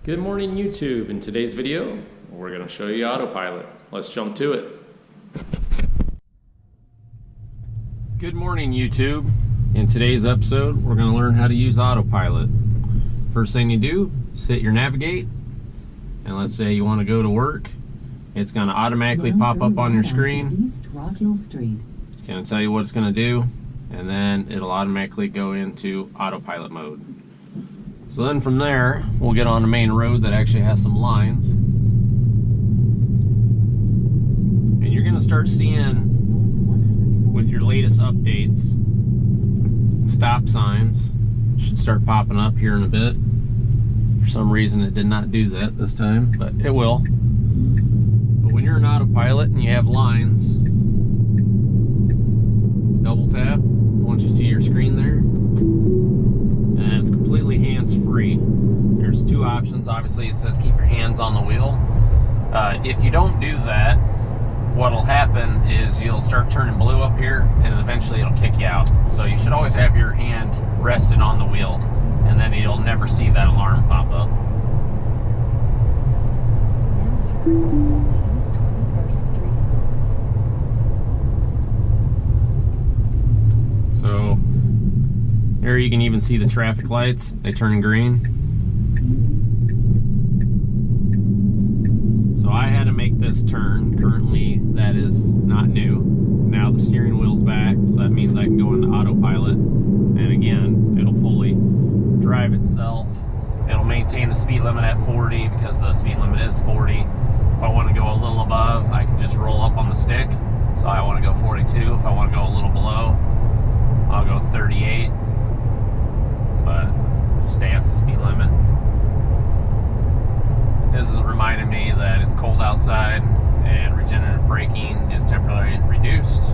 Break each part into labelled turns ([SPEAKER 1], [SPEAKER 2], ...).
[SPEAKER 1] Good morning, YouTube. In today's video, we're going to show you AutoPilot. Let's jump to it. Good morning, YouTube. In today's episode, we're going to learn how to use AutoPilot. First thing you do is hit your navigate, and let's say you want to go to work. It's going to automatically pop up on your screen. It's going to tell you what it's going to do, and then it'll automatically go into AutoPilot mode. So then from there, we'll get on the main road that actually has some lines. And you're going to start seeing, with your latest updates, stop signs should start popping up here in a bit. For some reason it did not do that this time, but it will. But when you're in AutoPilot and you have lines, double tap once you see your screen there. And it's completely hands-free. There's two options. Obviously it says keep your hands on the wheel. If you don't do that, what'll happen is you'll start turning blue up here and eventually it'll kick you out. So you should always have your hand rested on the wheel, and then you'll never see that alarm pop up. So here you can even see the traffic lights. They turn green. So I had to make this turn. Currently that is not new. Now the steering wheel's back, so that means I can go into AutoPilot, and again it'll fully drive itself. It'll maintain the speed limit at 40 because the speed limit is 40. If I want to go a little above, I can just roll up on the stick. So I want to go 42. If I want to go a little below, I'll go 38. But just stay at the speed limit. This is reminding me that it's cold outside and regenerative braking is temporarily reduced.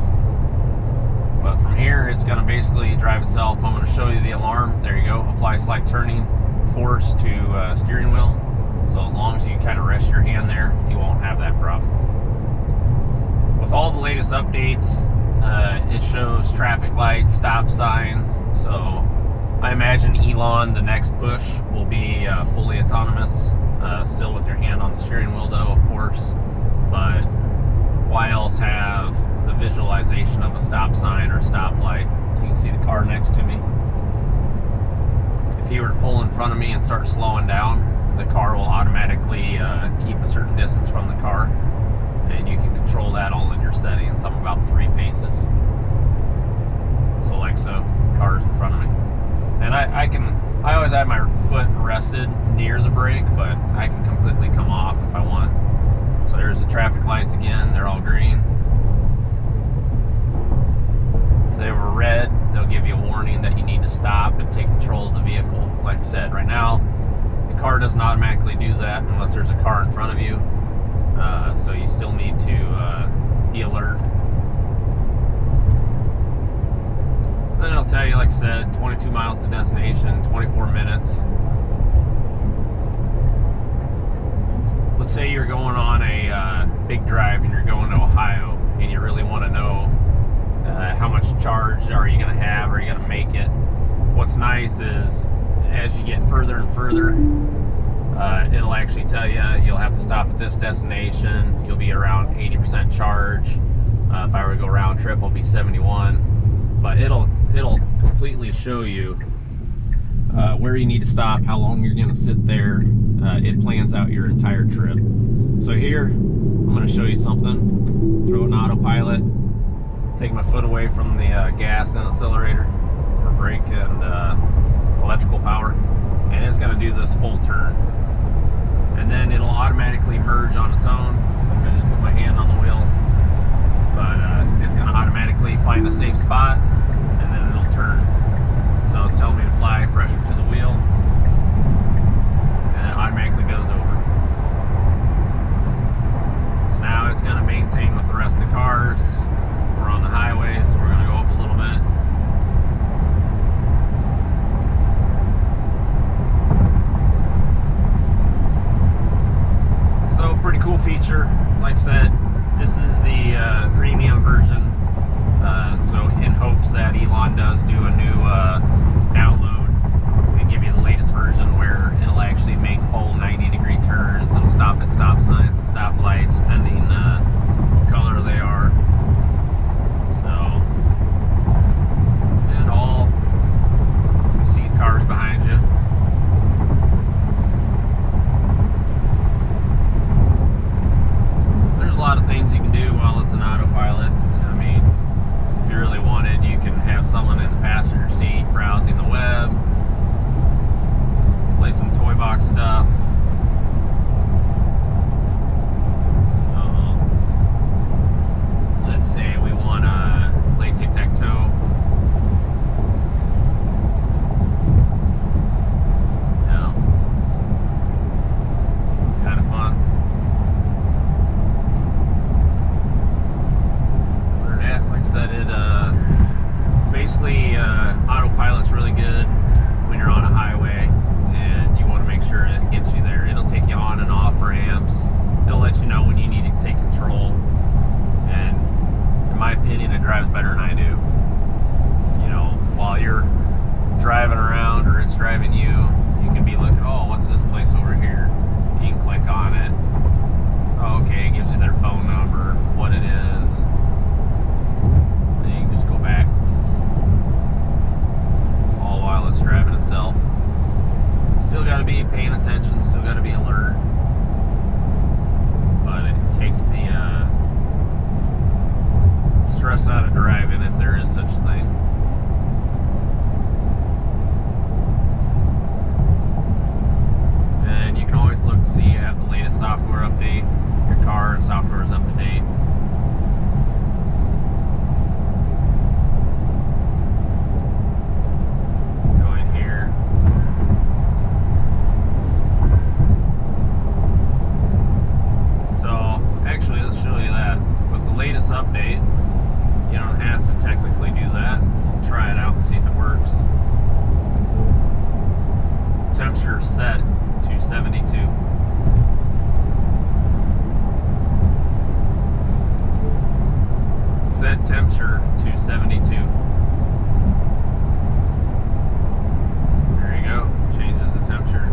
[SPEAKER 1] But from here, it's going to basically drive itself. I'm going to show you the alarm. There you go. Apply slight turning force to steering wheel. So as long as you kind of rest your hand there, you won't have that problem. With all the latest updates, it shows traffic lights, stop signs. So I imagine Elon, the next push, will be fully autonomous. Still with your hand on the steering wheel though, of course. But why else have the visualization of a stop sign or stoplight? You can see the car next to me. If he were to pull in front of me and start slowing down, the car will automatically keep a certain distance from the car. And you can control that all in your settings. I'm about 3 paces. So like so, car's in front of me. And I always have my foot rested near the brake, but I can completely come off if I want. So there's the traffic lights again, they're all green. If they were red, they'll give you a warning that you need to stop and take control of the vehicle. Like I said, right now, the car doesn't automatically do that unless there's a car in front of you. So you still need to be alert. Then it'll tell you, like I said, 22 miles to destination, 24 minutes. Let's say you're going on a big drive and you're going to Ohio and you really want to know how much charge are you going to have, are you going to make it. What's nice is as you get further and further, it'll actually tell you you'll have to stop at this destination, you'll be around 80% charge. If I were to go round trip, I'll be 71. But it'll completely show you where you need to stop, how long you're going to sit there. It plans out your entire trip. So here, I'm going to show you something. Throw an AutoPilot, take my foot away from the gas and accelerator, or brake and electrical power, and it's going to do this full turn. And then it'll automatically merge on its own. I just put my hand on the wheel, but it's going to automatically find a safe spot, and then it'll turn. So it's telling me to apply pressure to the wheel, and it automatically goes over. So now it's going to maintain with the rest of the cars. We're on the highway, so we're going to go up a little bit. So pretty cool feature. Like I said, this is the premium version. So in hopes that Elon does do a new download and give you the latest version where it'll actually make full 90 that. Like I said, it's basically AutoPilot's really good when you're on a highway and you want to make sure it gets you there. It'll take you on and off ramps. It'll let you know when you need to take control. And in my opinion, it drives better than I do. You know, while you're driving around or it's driving you, you can be looking, oh, what's this place over here? You can click on it. Oh, okay, it gives you their phone number, what it is. Then you can just go back. All while it's driving itself. Still got to be paying attention, still got to be alert. But it takes the stress out of driving, if there is such a thing. And you can always look to see you have the latest software update. Your car and software is up to date. Go in here. So actually, let's show you that. With the latest update, you don't have to technically do that. We'll try it out and see if it works. Temperature set to 72. Set temperature to 72. There you go. Changes the temperature.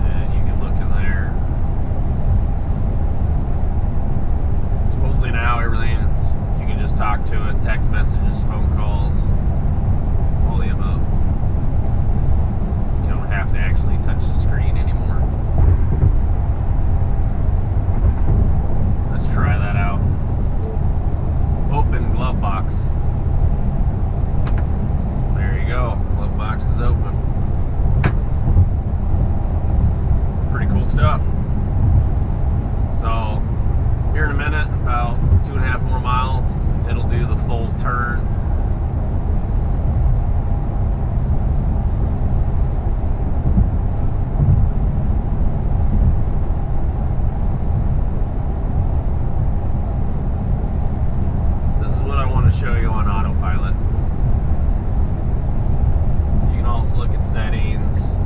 [SPEAKER 1] And you can look in there. Supposedly now everything's, you can just talk to it, text messages, phone calls, all the above. You don't have to actually touch the screen anymore. Let's try that out. Open glove box. There you go. Glove box is open. Pretty cool stuff. So, here in a minute, about 2.5 more miles, it'll do the full turn. Show you on AutoPilot. You can also look at settings.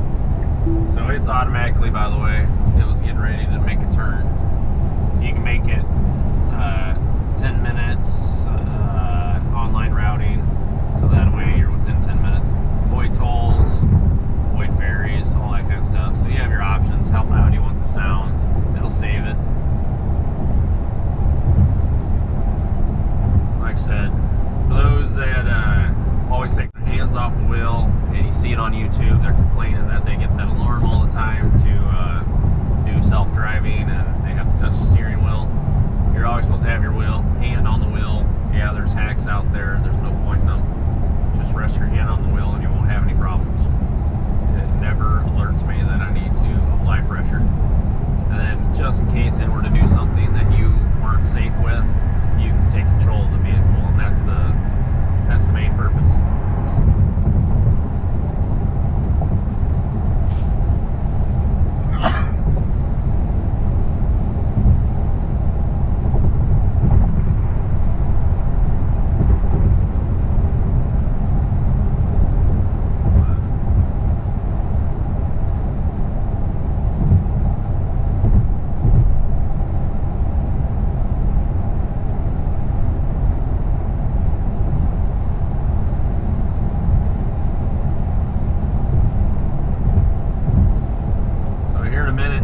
[SPEAKER 1] So it's automatically, by the way, it was getting ready to make a turn. You can make it 10 minutes online routing, so that way you're within 10 minutes. Avoid tolls, avoid ferries, all that kind of stuff. So you have your options, how loud you want the sound. It'll save it. Like I said, for those that always take their hands off the wheel, and you see it on YouTube, they're complaining that they get that alarm all the time to do self-driving and they have to touch the steering wheel. You're always supposed to have your hand on the wheel. Yeah, there's hacks out there. There's no point in them. Just rest your hand on the wheel and you won't have any problems. It never alerts me that I need to apply pressure. And then just in case it were to do something that you weren't safe with, you can take control of the vehicle, and that's the main purpose.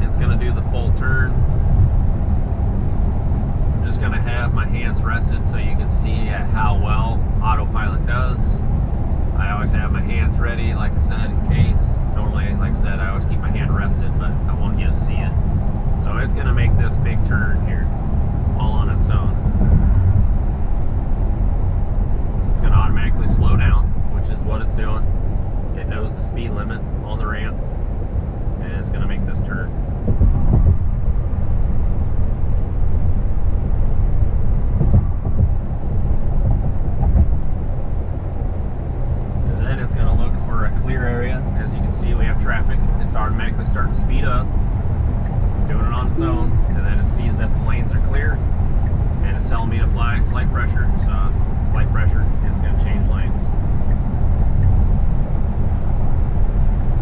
[SPEAKER 1] It's going to do the full turn. I'm just going to have my hands rested so you can see how well AutoPilot does. I always have my hands ready, like I said, in case. Normally, like I said, I always keep my hand rested, but I want you to see it. So it's going to make this big turn here, all on its own. It's going to automatically slow down, which is what it's doing. It knows the speed limit on the ramp, and it's going to make this turn. And then it's going to look for a clear area. see we have traffic. It's automatically starting to speed up. It's doing it on its own. And sees that the lanes are clear, and it's telling me to apply slight pressure. So slight pressure, and it's going to change lanes.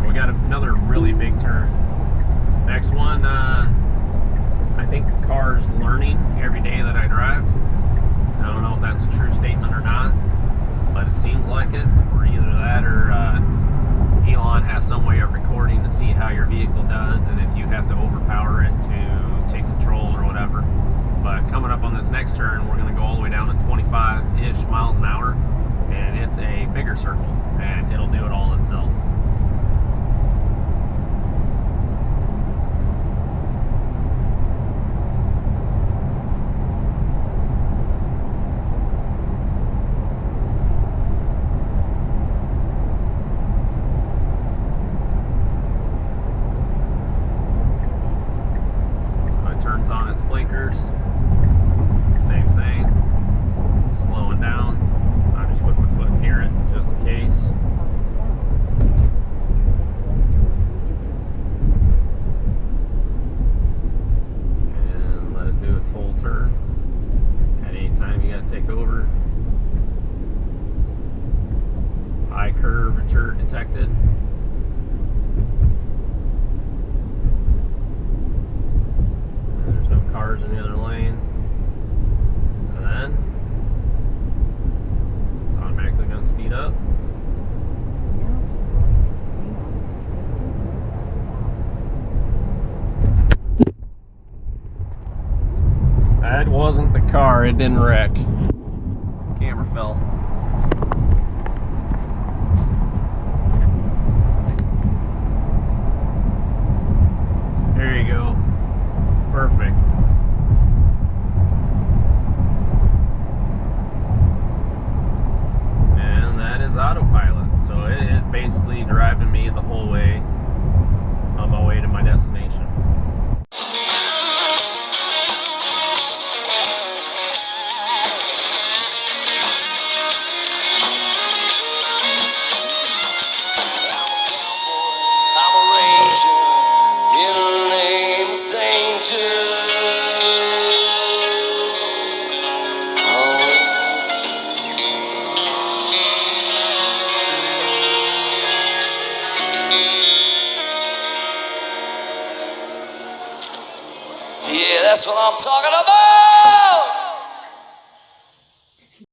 [SPEAKER 1] We got another really big turn. Next one, I think the car's learning every day that I drive. I don't know if that's a true statement or not, but it seems like it. Or either that, or Elon has some way of recording to see how your vehicle does, and if you have to overpower it to take control or whatever. But coming up on this next turn, we're going to go all the way down to 25-ish miles an hour, and it's a bigger circle, and it'll do it all itself. Turns on its blinkers, same thing, slowing down. I'm just putting my foot near it just in case. And let it do its whole turn. At any time you gotta take over. High curvature detected. Cars in the other lane, and then it's automatically going to speed up.
[SPEAKER 2] Now keep going to stay on Interstate 235 South.
[SPEAKER 1] That wasn't the car, it didn't wreck. Camera fell. There you go. Perfect. AutoPilot, so it is basically driving me the whole way on my way to my destination.
[SPEAKER 3] I'm a ranger in the name's danger. Yeah, that's what I'm talking about.